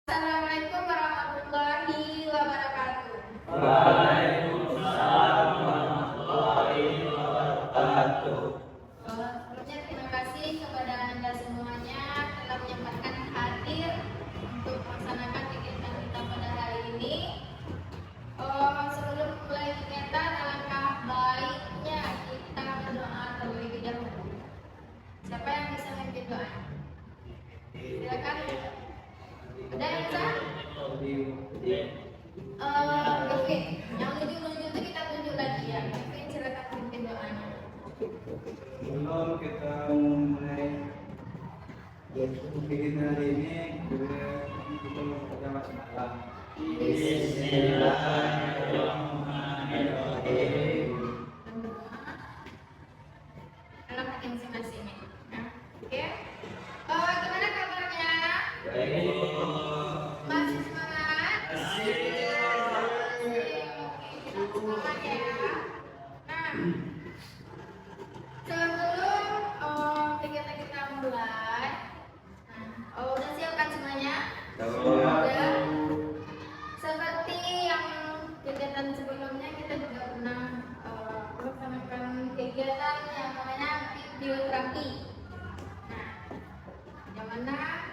Assalamualaikum warahmatullahi wabarakatuh. Waalaikumsalam warahmatullahi wabarakatuh. Sebelumnya terima kasih kepada Anda semuanya telah menyempatkan hadir untuk melaksanakan kegiatan kita pada hari ini. Sebelum mulai kegiatan, alangkah baiknya kita berdoa terlebih dahulu. Siapa yang bisa memimpin doa? Silakan. Ada yang bisa? Oke. Yang tunjuk-tunjuk itu kita tunjuk lagi ya. Kevin, silakan pimpin doanya. Sebelum kita mulai kegiatan hari ini, kita membaca basmalah. Bismillahirrahmanirrahim. Dalam hati masing-masing. Oke. Gimana kabarnya? Baik. Masih semangat? Masih. Oke, kita semangat ya. Nah, sebelum kegiatan kita mulai, udah siap kan semuanya? Udah. Seperti yang kegiatan sebelumnya, kita juga pernah melaksanakan kegiatan yang namanya videoterapi. Nah, yang mana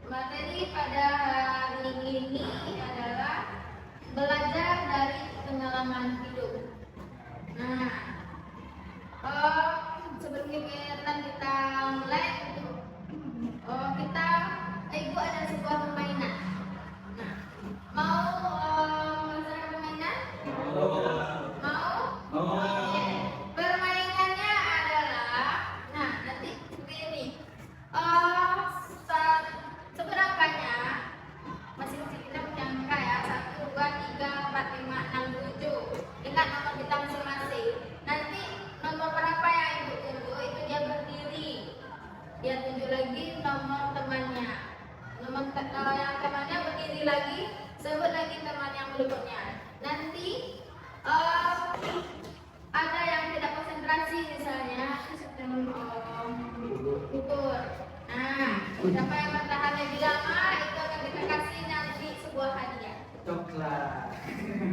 materi pada hari ini adalah belajar dari pengalaman hidup. Nah, sebelum kegiatan kita mulai, ibu ada sebuah permainan. Nah, mau melaksanakan permainan? Mau? Oke. Permainannya adalah, nah nanti seperti ini. Seberapanya masing-masing kita punya angka ya, 1, 2, 3, 4, 5, 6, 7. Ingat nomor kita masing-masing. Nanti nomor berapa yang ibu tunjuk itu dia berdiri. Dia tunjuk lagi nomor temannya. Nomor yang temannya berdiri lagi, sebut lagi teman yang berikutnya. Nanti ada yang tidak konsentrasi misalnya gugur. Nah, siapa yang bertahan lebih lama itu akan kita kasih nanti sebuah hadiah. Coklat.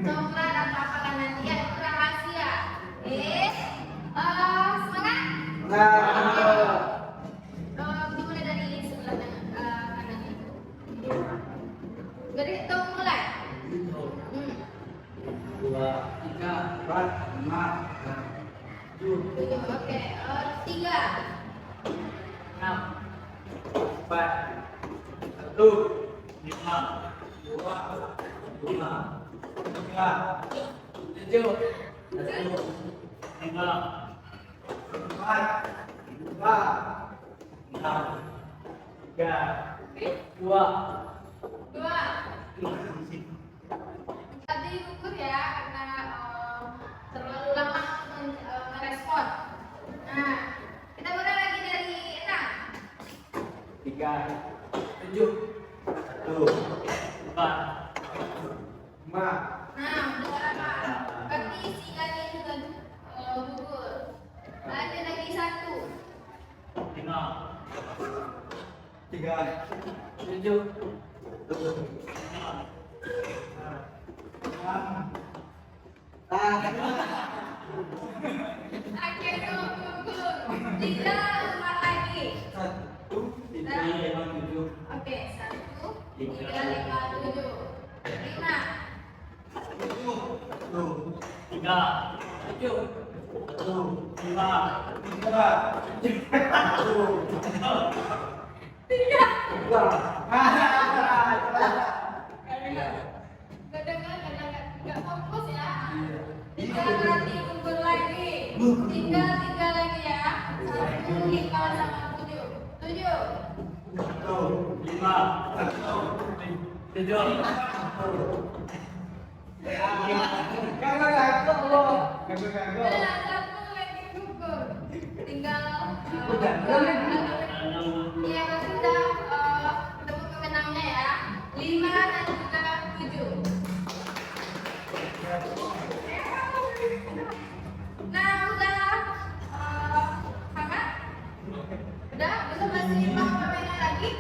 Coklat atau apalah nanti ya, itu rahasia. Semangat? Dimulai dari sebelah kanan itu. Dari hitung mulai. 2, 3, 4, 5, 6, 7, Oke, 3, 6, 4, 1, 5, 2, 5, 3, 7, 1, 5, 4, 2, 6, 3, 2, 2. Tadi gugur ya karena terlalu lama merespon. Nah, kita mulai lagi dari 6. 3, 7, 1, 4, 5. Nah, udah lama. Berarti siganya juga gugur. Ada lagi 1. 5, 3, 7, Akhirnya gugur. 3, 4 lagi. 1, 3, 5, 7. Oke, 1, 3, 5, 7. 5. 3, 7, 5, 2, 3. 3. Nggak fokus ya. 3 berarti gugur lagi. 3 lagi ya. 1, 5 sama 7. 7. 5, 7. Udah, 1 lagi gugur. Tinggal ya sudah ketemu pemenangnya ya. 5 dan juga 7. Nah, udah hangat? Udah masih mau permainan lagi?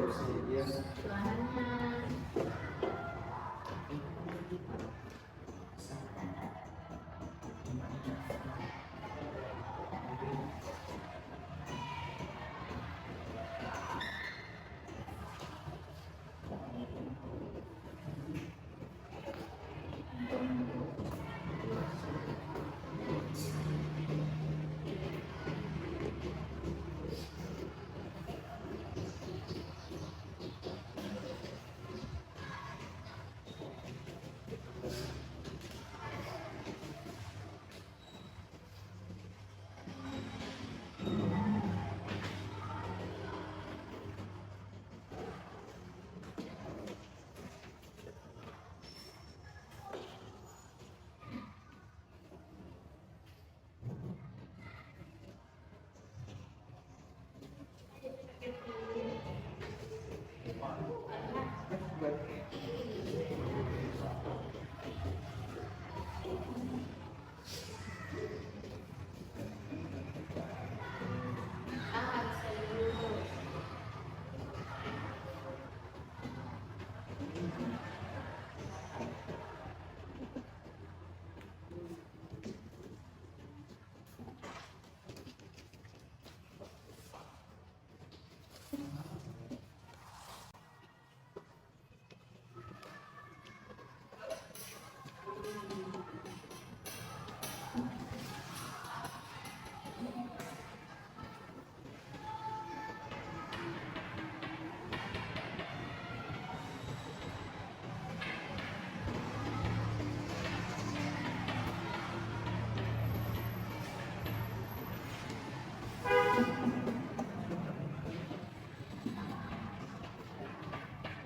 kursi dia. Tuhannya.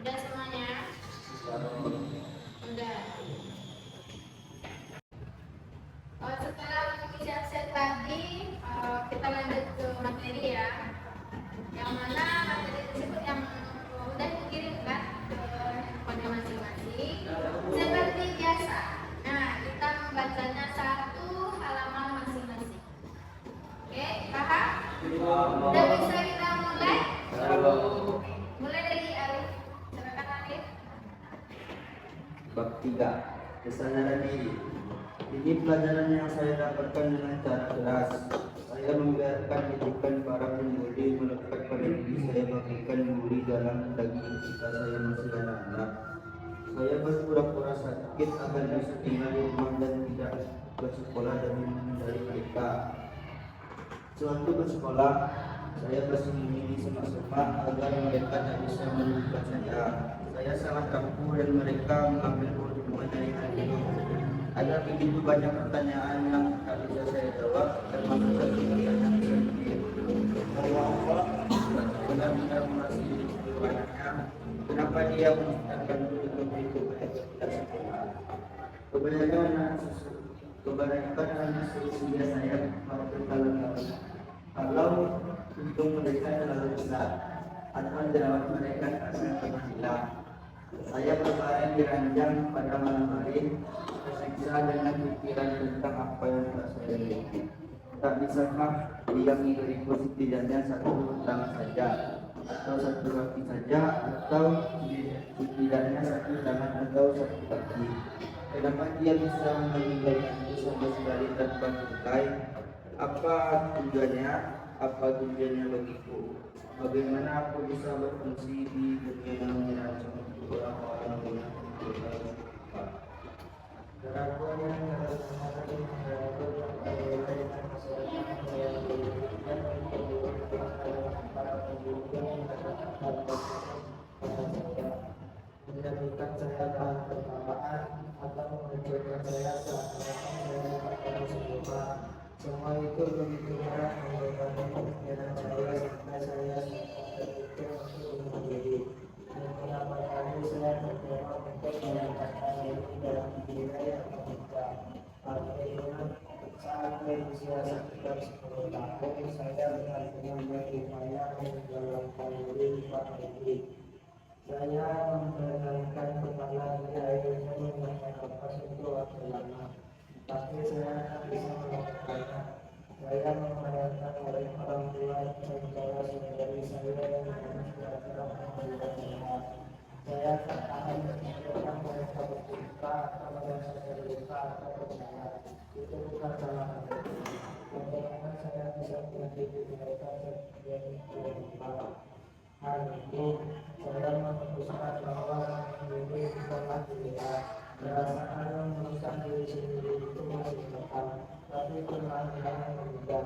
Udah semuanya? Udah. Setelah mengisi absen tadi, kita lanjut ke materi ya. Yang mana materi tersebut yang udah dikirimkan ke handphonenya masing-masing. Seperti biasa. Nah, kita membacanya satu halaman masing-masing. Oke, paham? Udah bisa kita mulai? Mulai dari Arif. Silakan Arif. Bab 3. Kesadaran diri. Ini pelajaran yang saya dapatkan dengan cara keras. Saya membiarkan didikan para pengemudi melekat pada diri saya bagaikan duri dalam daging ketika saya masih anak-anak. Saya berpura-pura sakit agar bisa tinggal di rumah dan tidak bersekolah demi menghindari mereka. Sewaktu bersekolah, saya bersembunyi di semak-semak agar mereka tak bisa menemukan saya. Saya sangat rapuh dan mereka mengambil keuntungan dari hati. Ada begitu banyak pertanyaan yang tak bisa saya jawab, termasuk satu pertanyaan sedikit. Bahwa Allah benar-benar mengasihi anaknya, kenapa dia menciptakan begitu banyak tidak sempurna? Kebanyakan anak seusia saya berkali-kali. Kalau untung mereka terlalu besar, atau jerawat mereka akan pernah hilang. Saya berbaring di ranjang pada malam hari, tersiksa dengan pikiran tentang apa yang tak saya miliki. Tak bisakah dia memberiku setidaknya satu tangan saja, atau satu kaki saja, atau setidaknya satu tangan atau satu kaki? Kenapa dia bisa meninggalkanku sama sekali tanpa berkai? Apa tujuannya? Apa tujuannya bagiku? Bagaimana aku bisa berfungsi di dunia yang menyenangkan untuk orang-orang yang berdosa? Keraguan yang terjadi menjadikan saya bahan pertanyaan atau menunjukkan saya seakan-akan saya akan semua. Semua itu begitu berat membebani pemikiran saya sampai saya terpikir untuk bunuh diri. Dan beberapa kali saya mencoba untuk menyatakan diri dalam diri yang terbuka. Akhirnya saat berusia sekitar 10 tahun saya benar-benar berupaya menjalankan diri pada diri. Saya memperkenalkan kepala diri saya dengan nafas untuk waktu lama, tapi saya tak bisa melakukannya. Saya membayangkan oleh orang tua yang secara saudari saya yang kira-kira akan menyebabkan mereka bercinta atau merasa terluka atau percaya. Itu bukan salah mereka. Bagaimana saya bisa menyakiti mereka yang terluka? Hal itu saya memutuskan bahwa ini bukanlah pilihan. Perasaan yang merusak diri sendiri itu masih tetap, tapi perlahan-lahan meninggal.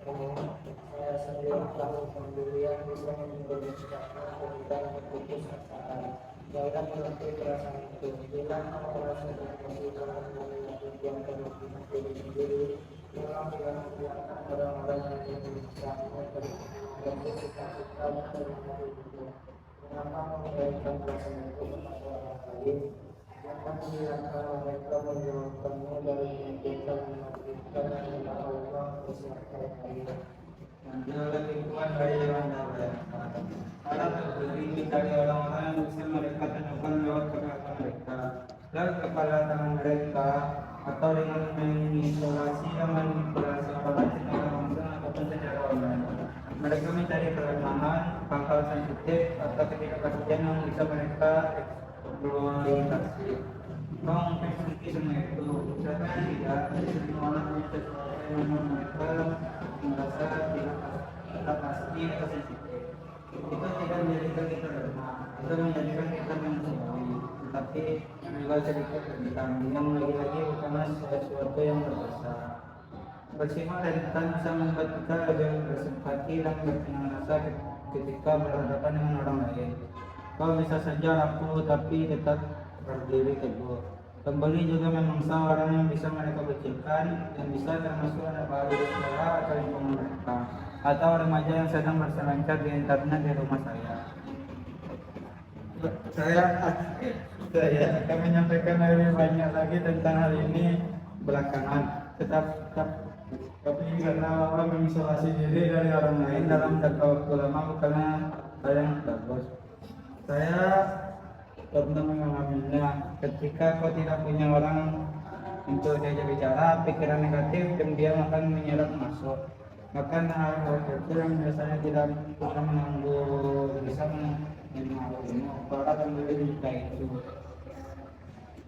Namun, saya sendiri tahu pemberian bisa menyebabkan dan berputus asaan. Jangan mengerti perasaan itu. Bila kamu merasa terkasih dalam yang terlalu diri sendiri, tolong jangan membiarkan orang-orang yang menyusahmu dan kasih kamu terima itu. Mengapa memberikan perasaan itu kepada orang lain? Jangan biarkan mereka menjauhkanmu dari menyakitkan menyakitkan adalah Allah beserta kalian. Adalah lingkungan dari orang lain. Allah terberi dari orang-orang yang bisa mereka tunjukkan lewat perkataan mereka dan kepala tangan mereka atau dengan mengisolasi dan manipulasi orang lain secara langsung ataupun secara online. Mereka mencari kelemahan, hal-hal sensitif atau ketidakpastian yang bisa mereka eksploitasi. Kau mungkin memiliki semua itu, siapa yang tidak, semua orang punya sesuatu yang mereka merasa tidak pasti atau sensitif. Itu tidak menjadikan kita lemah, itu menjadikan kita manusiawi, tetapi juga sedikit tentang yang lagi-lagi bukanlah sesuatu yang berdosa. Bersifat rentan bisa membuat kita lebih bersimpati dan berkenan rasa ketika berhadapan dengan orang lain. Kau bisa saja rapuh tapi tetap berdiri teguh. Pembeli juga memangsa orang yang bisa mereka kecilkan, yang bisa termasuk anak baru di sekolah atau lingkungan mereka, atau remaja yang sedang berselancar di internet di rumah saya. Saya akan menyampaikan lebih banyak lagi tentang hal ini belakangan. Tapi karena orang mengisolasi diri dari orang lain dalam jangka waktu lama bukanlah hal yang bagus. Saya pernah mengalaminya. Ketika kau tidak punya orang untuk diajak bicara, pikiran negatif diam-diam akan menyerap masuk. Bahkan hal-hal kecil yang biasanya tidak bisa mengganggu bisa mengganggu para pembeli juga itu.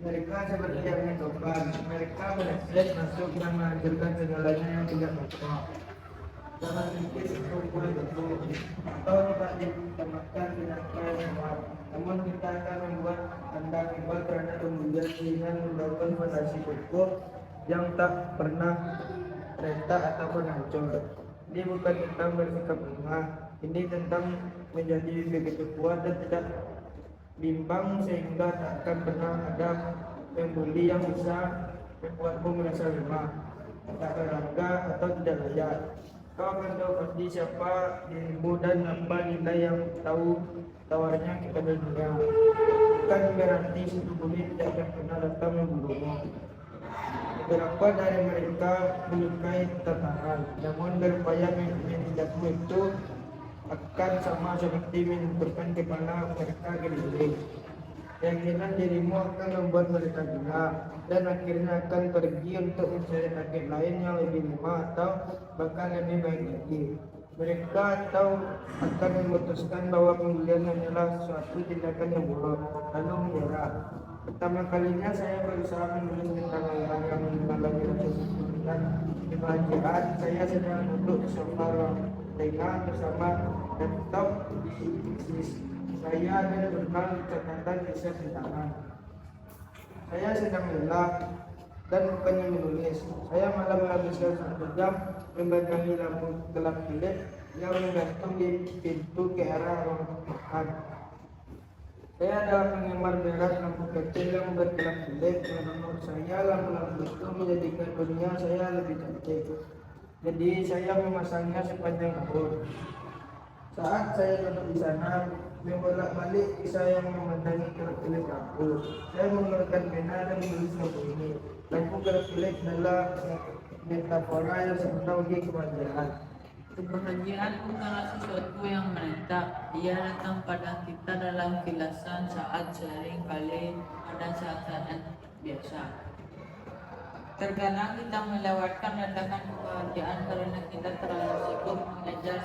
Mereka seperti yang mencoba, mereka berekspresi masuk dan menghancurkan segalanya yang tidak baik. Jangan pikir itu boleh betul atau tidak ditempatkan tidak semua. Namun kita akan membuat anda kebal terhadap pembelian dengan membangun fondasi kokoh yang tak pernah retak ataupun hancur. Ini bukan tentang bersikap lemah, ini tentang menjadi begitu kuat dan tidak bimbang sehingga tak akan pernah ada pembeli yang bisa membuatmu merasa lemah, tak berharga atau tidak layak. Kau akan tahu pasti siapa dirimu dan apa nilai yang tahu tawarnya kepada dunia. Bukan berarti suatu bumi tidak akan pernah datang membunuhmu. Beberapa dari mereka menyukai tatanan, namun berupaya menghindakmu itu akan sama seperti menentukan kepala mereka ke dinding. Keyakinan dirimu akan membuat mereka gila dan akhirnya akan pergi untuk mencari target lain yang lebih lemah atau bahkan lebih baik lagi. Mereka akan memutuskan bahwa pembelian hanyalah suatu tindakan yang buruk, lalu menyerah. Pertama kalinya saya berusaha menulis tentang orang yang mengalami rasa syukur dan kebahagiaan. Saya sedang duduk di sofa ruang tengah bersama laptop di saya dan jurnal catatan riset di tangan. Saya sedang lelah dan bukannya menulis. Saya malah menghabiskan 1 jam membayangi lampu gelap bilik yang menggantung di pintu ke arah ruang makan. Saya adalah penggemar berat lampu kecil yang bergelap bilik. Menurut saya lampu-lampu itu menjadikan dunia saya lebih cantik. Jadi saya memasangnya sepanjang tahun. Saat saya duduk di sana, membolak-balik saya memandangi gelap-gelap lampu. Saya mengeluarkan pena dan menulis lampu ini. Lampu gelap-gelap adalah metafora yang sebenarnya kebahagiaan. Kebahagiaan bukanlah sesuatu yang menetap. Ia datang pada kita dalam kilasan saat sering kali pada saat-saat biasa. Terkadang kita melewatkan ledakan kebahagiaan karena kita terlalu sibuk mengejar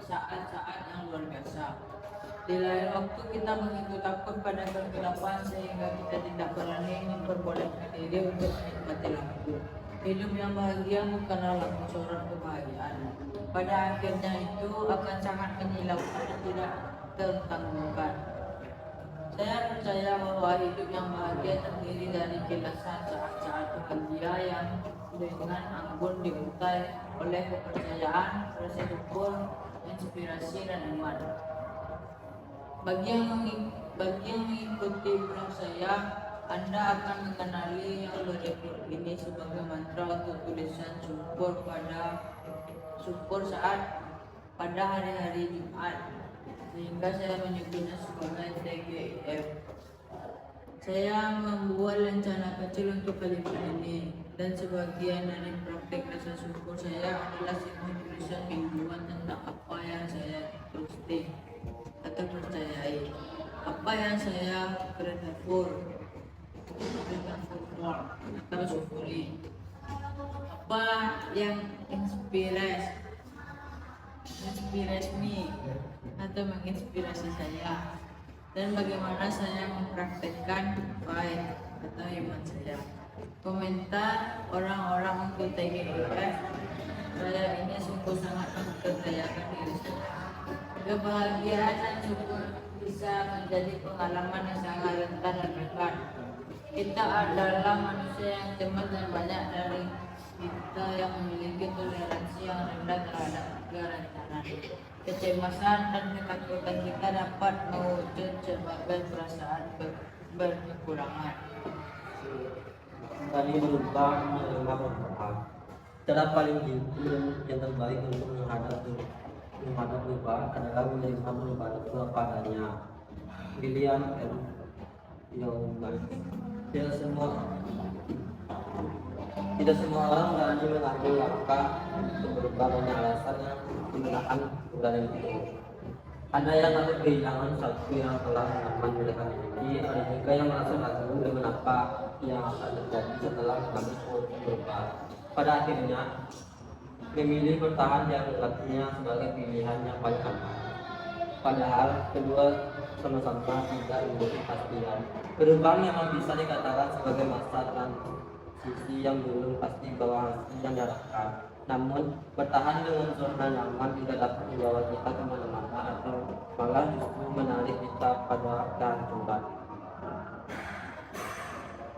saat-saat yang luar biasa. Di lain waktu kita begitu takut pada kegelapan sehingga kita tidak berani memperbolehkan diri untuk menikmati lampu. Hidup yang bahagia bukanlah lampu sorot kebahagiaan. Pada akhirnya itu akan sangat menyilaukan dan tidak tertanggungan. Saya percaya bahwa hidup yang bahagia terdiri dari kilasan saat-saat bahagia yang dengan anggun diutai oleh kepercayaan, rasa syukur, inspirasi, dan iman. Bagi yang mengikuti blog saya, Anda akan mengenali yang berikut ini sebagai mantra untuk tulisan syukur saat pada hari-hari Jumat, sehingga saya menyebutnya sebagai TGIF. Saya membuat rencana kecil untuk kalimat ini, dan sebagian dari praktek rasa syukur saya adalah sebuah tulisan mingguan tentang apa yang saya trusting atau percayai, apa yang saya grateful atau syukuri, apa yang inspirasi me atau menginspirasi saya, dan bagaimana saya mempraktekkan baik atau iman saya. Komentar orang-orang untuk TGIF saya ini sungguh sangat memperdayakan diri saya. Kebahagiaan dan syukur bisa menjadi pengalaman yang sangat rentan dan dekat. Kita adalah manusia yang cemas dan banyak dari kita yang memiliki toleransi yang rendah terhadap kerendahan. Kecemasan dan ketakutan kita dapat mewujud sebagai perasaan berkekurangan. Kali berubah menerima perubahan. Cara paling jitu yang terbaik untuk menghadap perubahan adalah menerima perubahan itu apa adanya. Pilihan yang baik. Tidak semua orang berani mengambil langkah untuk berubah, banyak alasan yang menahan keberanian itu. Ada yang takut kehilangan satu yang telah nyaman mereka miliki, ada juga yang merasa ragu dengan apa yang akan terjadi setelah mengambil keputusan berubah. Pada akhirnya, memilih bertahan dianggapnya sebagai pilihan yang paling aman. Padahal kedua sama-sama tidak memiliki kepastian. Perubahan memang bisa dikatakan sebagai masa transisi yang belum pasti bahwa hasil yang diharapkan. Namun, bertahan dengan zona nyaman tidak dapat membawa kita kemana-mana atau malah justru menarik kita pada kehancuran.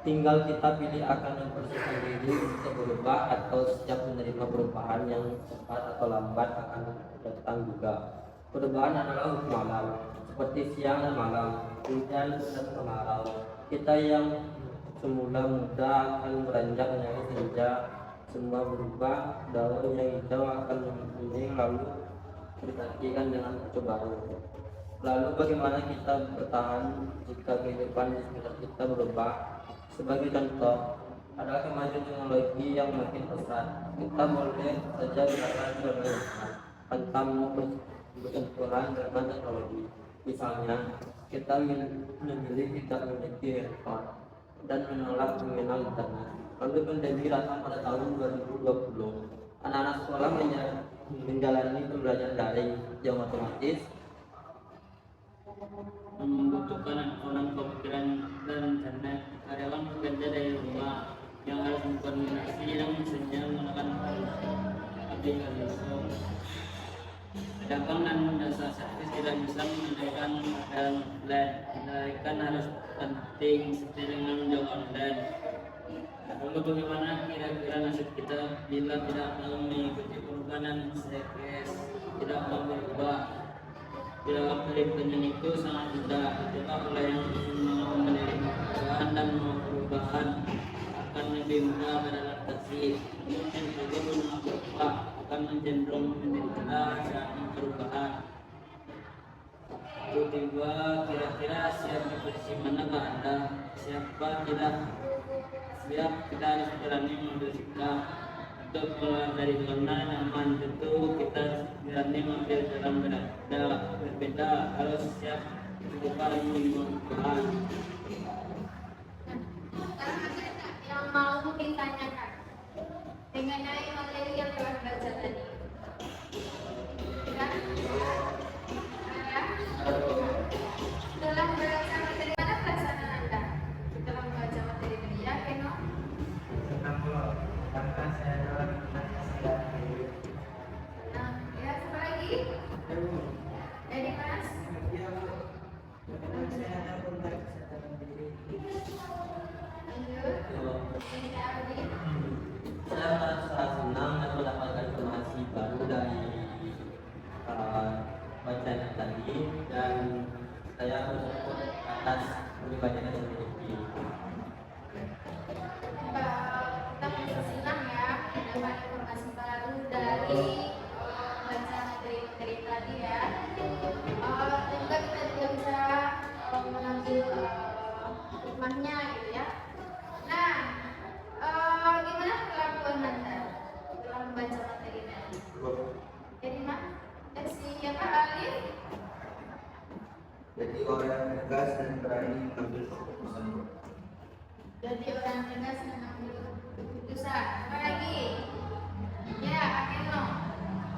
Tinggal kita pilih akan mempersiapkan diri untuk berubah atau siap menerima perubahan yang cepat atau lambat akan datang juga. Perubahan adalah hukum alam, seperti siang dan malam, hujan dan kemarau. Kita yang semula muda akan beranjak menjadi senja, semua berubah, daun yang hijau akan menguning lalu digantikan dengan hijau baru. Lalu bagaimana kita bertahan jika kehidupan di sekitar kita berubah? Sebagai contoh, adalah kemajuan teknologi yang makin pesat. Kita boleh saja berada tanpa bersentuhan dengan teknologi. Misalnya, kita memilih tidak memiliki handphone dan menolak mengenal internet. Lalu pandemi datang pada tahun 2020. Anak-anak sekolah menjalani pembelajaran daring yang otomatis membutuhkan handphone, komputer, dan internet. Karyawan bekerja dari rumah yang harus berkoordinasi dan misalnya menggunakan aplikasi Zoom. Pedagang dan jasa servis tidak bisa menyediakan LED. Mereka harus penting seperti dengan menjual online. Lalu bagaimana kira-kira nasib kita bila tidak mau mengikuti perubahan CKS, tidak mau berubah? Bila perubahan itu sangat mudah, itulah oleh yang mau menerima perubahan dan mau perubahan akan lebih mudah beradaptasi. Mungkin saja menolak berubah akan mencenderung menderita saat perubahan. Kedua, kira-kira siap di posisi manakah Anda? Siapa tidak siap? Kita harus berani mengambil sikap untuk keluar dari zona nyaman. Tentu kita berani mengambil jalan berbeda. Harus siap berubah dan perubahan. Sekarang ada yang mau mungkin tanyakan mengenai materi yang telah belajar tadi? Ya? Ada? Aldi? Jadi Mas? Saya ada kontak kesehatan diri. Lanjut. Jadi Aldi? Saya merasa senang dan mendapatkan informasi baru dari bacaan tadi, dan saya bersyukur atas kepribadian sendiri. Kita merasa senang ya mendapat informasi baru dari baca materi-materi tadi ya. Juga kita juga bisa mengambil hikmahnya gitu ya. Nah, gimana kelakuan Anda setelah membaca materi tadi? Jadi Mak, siapa Alif? Jadi orang yang tegas dan berani mengambil keputusan. Jadi orang tegas mengambil keputusan. Apa lagi? Ya, Akeno.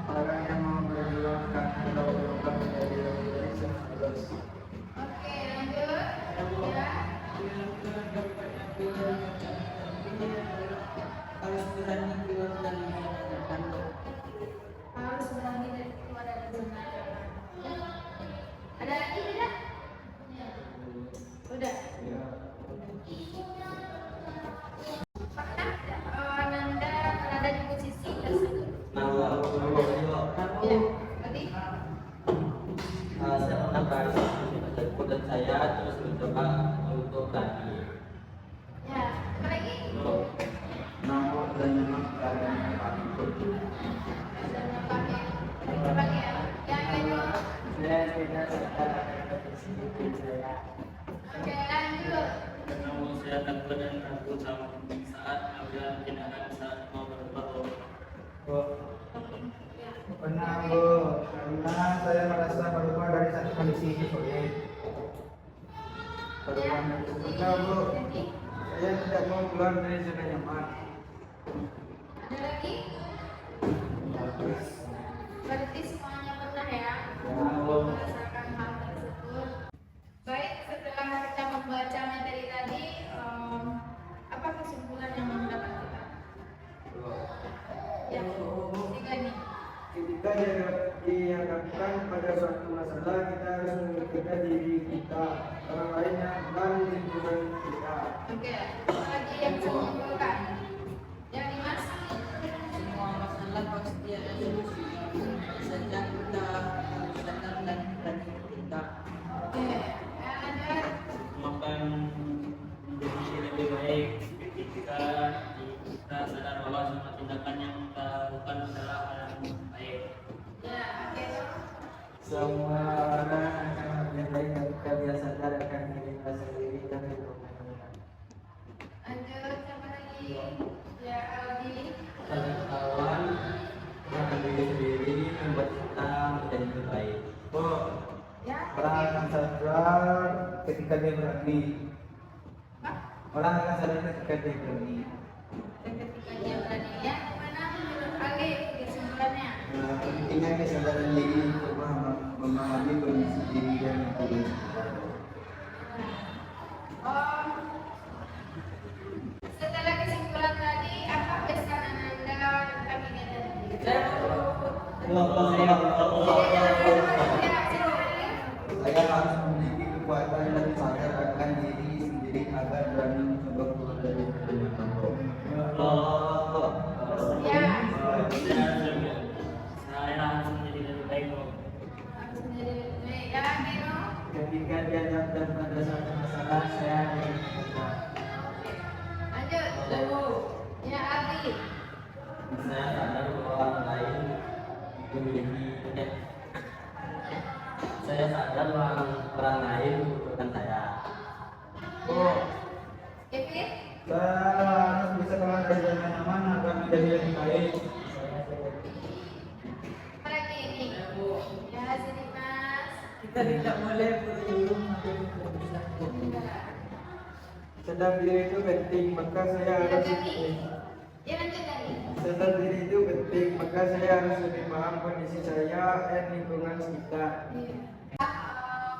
Orang yang mau berjuang karena berubah menjadi lebih baik terus. Oke, lanjut. Ya. Harus berani keluar dari hadapan. Harus berani dari keluar dari zona nyaman. Ada lagi tidak? Udah. Pernah tidak Nanda berada di posisi tersebut? Ya. Tadi? Saya pernah berada dan saya terus mencoba untuk berani. Ya. Apa lagi? Namun dan memang keadaan yang paling Ada pakai. Ada pakai ya. Yang kedua. Saya tidak sadar akan kondisi diri saya. Oke, lanjut. Namun saya takut dan ragu saat ambil tindakan saat mau berbohong. Pernah Bu, karena saya merasa berubah dari satu kondisi ke sulit. Ya. Pernah Bu, Jadi, saya tidak mau keluar dari zona nyaman. ada lagi? Berarti semuanya pernah ya? Merasakan hal tersebut. Baik, setelah kita membaca materi tadi, apa kesimpulan yang mendapat kita? Ya, tiga nih. Ketika dihadapkan pada suatu masalah, kita harus memikirkan diri kita, orang lain dan lingkungan kita. Oke, apa lagi yang bisa menyimpulkan? Ya, Dimas? Semua masalah pasti ada solusi. Sejak kita sadar dan berani kita. Oke, ya, lanjut. Makan menjadi lebih baik ketika kita sadar bahwa semua tindakan yang kita lakukan adalah hal yang baik. Ya, oke. Semua orang akan lebih baik ketika dia sadar akan dirinya sendiri dan lingkungannya. Lanjut, siapa lagi? Ya, Aldi. Pengetahuan tentang diri sendiri membuat kita menjadi lebih baik. Bu, Ya, orang akan sadar ketika dia berani. Orang akan sadar ketika dia berani. ketika dia berani ya, mana menurut Alif kesimpulannya? Pentingnya kesadaran diri untuk memahami kondisi diri dan lingkungan. Setelah kesimpulan tadi, apa pesan Anda tentang ini tadi? Saya harus memiliki kekuatan dan sadar akan diri sendiri agar berani mencoba keluar dari zona nyaman. Ya, Saya harus menjadi lebih baik. harus menjadi lebih baik. Ya, Nino. Ketika dihadapkan pada suatu masalah, saya akan mencoba. Lanjut. Ya, Aldi. Saya sadar bahwa orang lain memiliki saya sadar bahwa orang lain membutuhkan saya. Bu, Kevin. saya harus bisa keluar dari zona nyaman agar menjadi lebih baik. Apa lagi ini? Ya, sini Mas. Kita tidak boleh buru-buru mengambil keputusan. Sadar diri itu penting, maka saya Lanjut harus lagi. Ya, lanjut lagi. sadar diri itu penting, maka saya harus lebih paham kondisi saya dan lingkungan sekitar.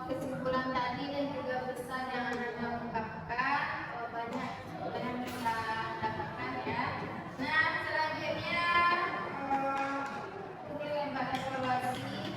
Kesimpulan tadi dan juga pesan yang Anda ungkapkan banyak yang kita dapatkan ya. Nah, selanjutnya ini lembaga evaluasi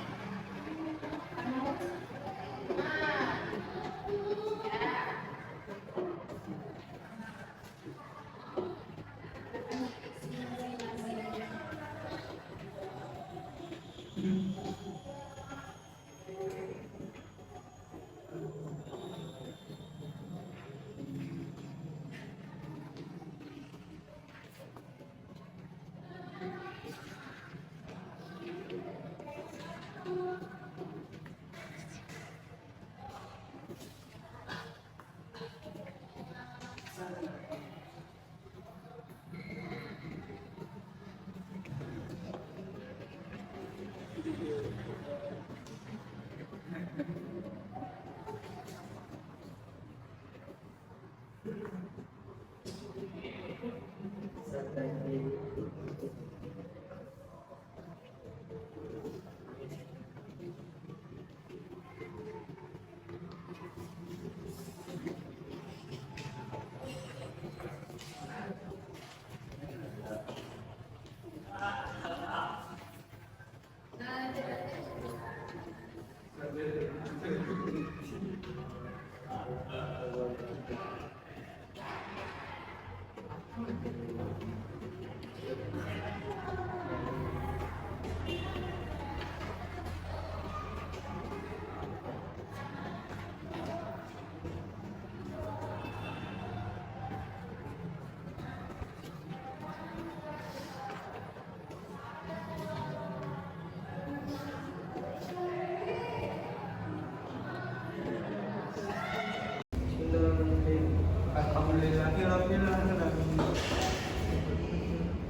Alhamdulillah, kira-kira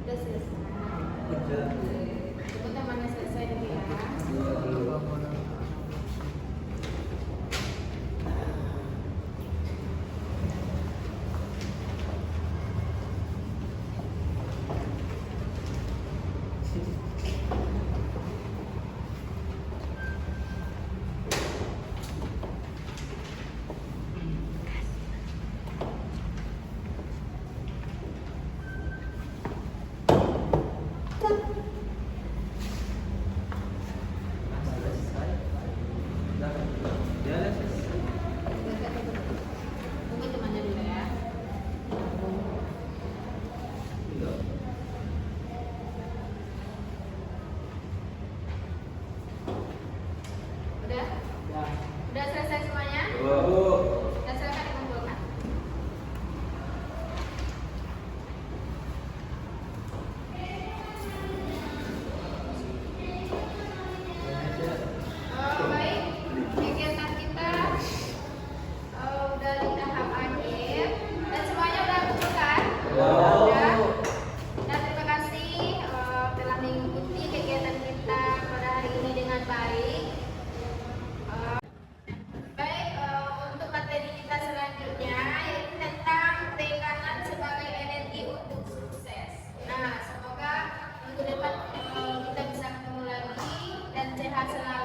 Udah selesai. Tunggu temannya selesai dulu ya. Tunggu temannya dulu ya. Udah? Udah selesai semuanya? Dan silakan dikumpulkan. Oh, baik. Kegiatan kita udah di tahap akhir dan semuanya udah kumpulkan. Udah. Dan terima kasih telah mengikuti kegiatan kita pada hari ini dengan baik. Baik, untuk materi kita selanjutnya yaitu tentang tekanan sebagai energi untuk sukses. Nah, semoga minggu depan kita bisa ketemu lagi dan sehat selalu.